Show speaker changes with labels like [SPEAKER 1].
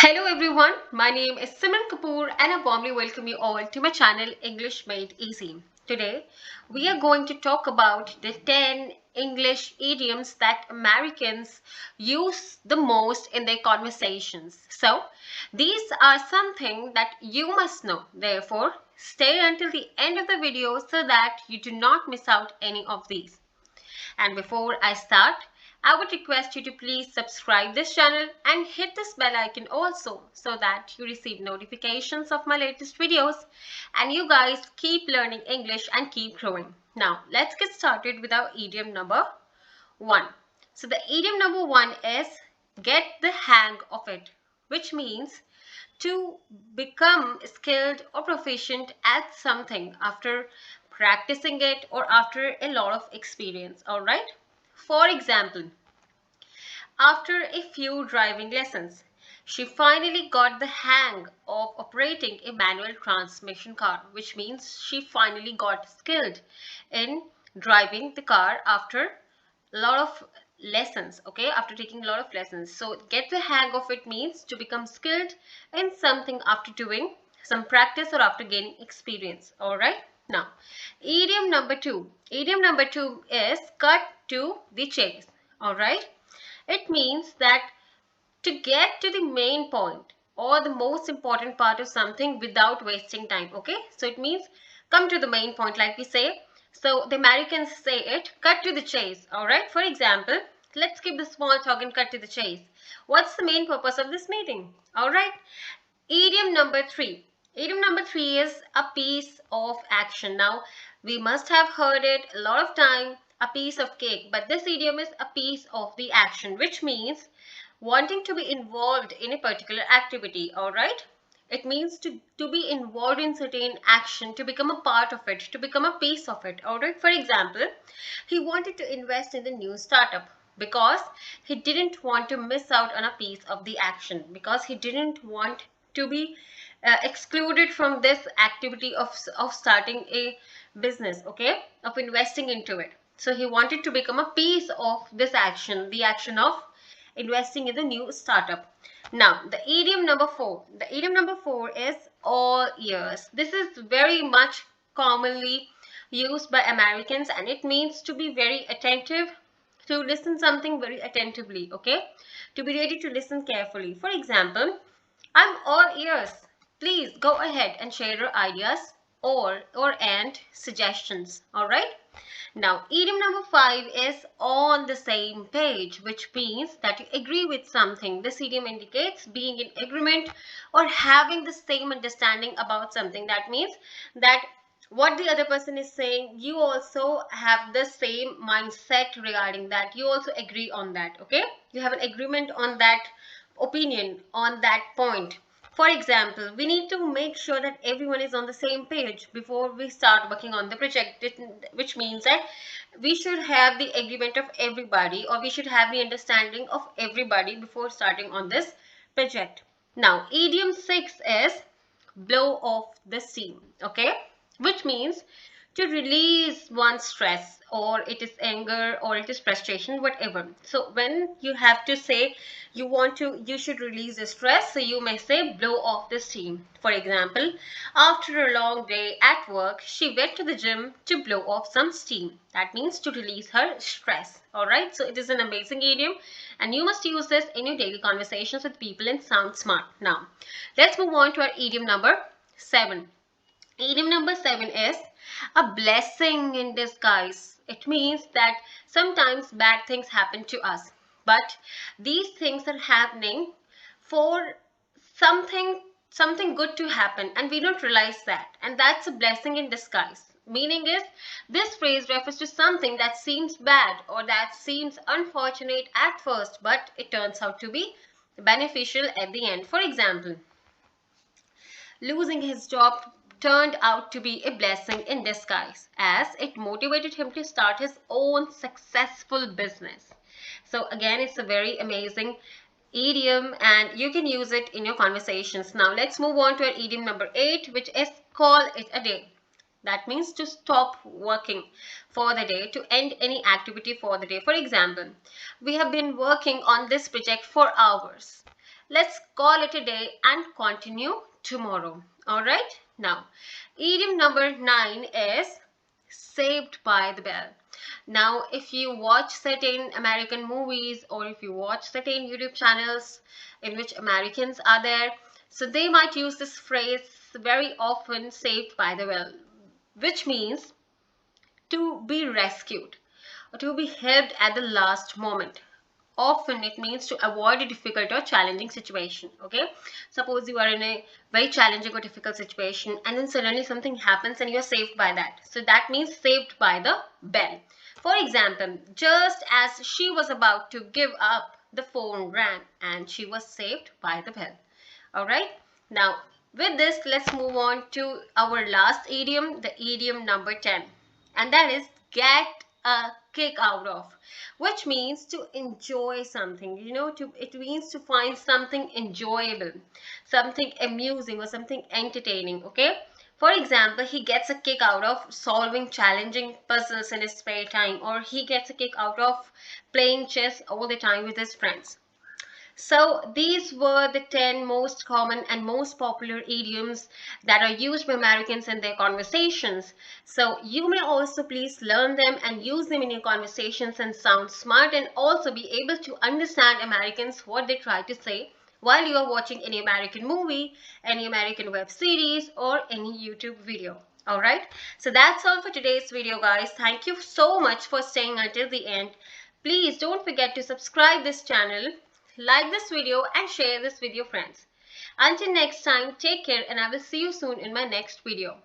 [SPEAKER 1] Hello everyone, my name is Simran Kapoor and I warmly welcome you all to my channel English Made Easy. Today we are going to talk about the 10 English idioms that Americans use the most in their conversations. So these are something that you must know. Therefore, stay until the end of the video so that you do not miss out any of these. And before I start, I would request you to please subscribe this channel and hit this bell icon also so that you receive notifications of my latest videos and you guys keep learning English and keep growing. Now, let's get started with our idiom number 1. So the idiom number 1 is get the hang of it, which means to become skilled or proficient at something after practicing it or after a lot of experience. All right. For example, after a few driving lessons, she finally got the hang of operating a manual transmission car, which means she finally got skilled in driving the car after a lot of lessons. Okay, after taking a lot of lessons. So get the hang of it means to become skilled in something after doing some practice or after gaining experience. All right. Now, idiom number 2. Idiom number 2 is cut to the chase. All right. It means that to get to the main point or the most important part of something without wasting time. Okay, so it means come to the main point, like we say. So the Americans say it, cut to the chase. All right, for example, let's keep the small talk and cut to the chase. What's the main purpose of this meeting? All right, idiom number 3. Idiom number 3 is a piece of action. Now, we must have heard it a lot of time, a piece of cake, but this idiom is a piece of the action, which means wanting to be involved in a particular activity. All right, it means to be involved in certain action, to become a part of it, to become a piece of it. All right, for example, he wanted to invest in the new startup because he didn't want to miss out on a piece of the action, because he didn't want to be excluded from this activity of starting a business, okay, of investing into it. So he wanted to become a piece of this action, the action of investing in the new startup. Now, the idiom number 4. The idiom number 4 is all ears. This is very much commonly used by Americans and it means to be very attentive, to listen something very attentively, okay? To be ready to listen carefully. For example, I'm all ears. Please go ahead and share your ideas and suggestions. All right. Now, idiom number 5 is on the same page, which means that you agree with something. This idiom indicates being in agreement or having the same understanding about something. That means that what the other person is saying, you also have the same mindset regarding that. You also agree on that. Okay. You have an agreement on that opinion, on that point. For example, we need to make sure that everyone is on the same page before we start working on the project, which means that we should have the agreement of everybody, or we should have the understanding of everybody before starting on this project. Now, idiom 6 is blow off the steam, okay, which means to release one's stress, or it is anger, or it is frustration, whatever. So when you have to say you should release the stress, so you may say blow off the steam. For example, after a long day at work, she went to the gym to blow off some steam. That means to release her stress. All right, so it is an amazing idiom and you must use this in your daily conversations with people and sound smart. Now let's move on to our idiom number 7. Idiom number 7 is a blessing in disguise. It means that sometimes bad things happen to us, but these things are happening for something good to happen and we don't realize that, and that's a blessing in disguise. Meaning is, this phrase refers to something that seems bad or that seems unfortunate at first, but it turns out to be beneficial at the end. For example, losing his job turned out to be a blessing in disguise, as it motivated him to start his own successful business. So again, it's a very amazing idiom and you can use it in your conversations. Now let's move on to our idiom number 8, which is call it a day. That means to stop working for the day, to end any activity for the day. For example, we have been working on this project for hours Let's call it a day and continue tomorrow. Alright? Now, idiom number 9 is saved by the bell. Now, if you watch certain American movies or if you watch certain YouTube channels in which Americans are there, so they might use this phrase very often, saved by the bell, which means to be rescued or to be helped at the last moment. Often it means to avoid a difficult or challenging situation. Okay, suppose you are in a very challenging or difficult situation and then suddenly something happens and you are saved by that. So that means saved by the bell. For example, just as she was about to give up, the phone rang and she was saved by the bell. All right, now with this, let's move on to our last idiom, the idiom number 10, and that is get a kick out of, which means to enjoy something. It means to find something enjoyable, something amusing or something entertaining. Okay, for example, he gets a kick out of solving challenging puzzles in his spare time, or he gets a kick out of playing chess all the time with his friends. So these were the 10 most common and most popular idioms that are used by Americans in their conversations. So you may also please learn them and use them in your conversations and sound smart, and also be able to understand Americans what they try to say while you are watching any American movie, any American web series, or any YouTube video. Alright, so that's all for today's video, guys. Thank you so much for staying until the end. Please don't forget to subscribe this channel, like this video, and share this with your friends. Until next time, take care, and I will see you soon in my next video.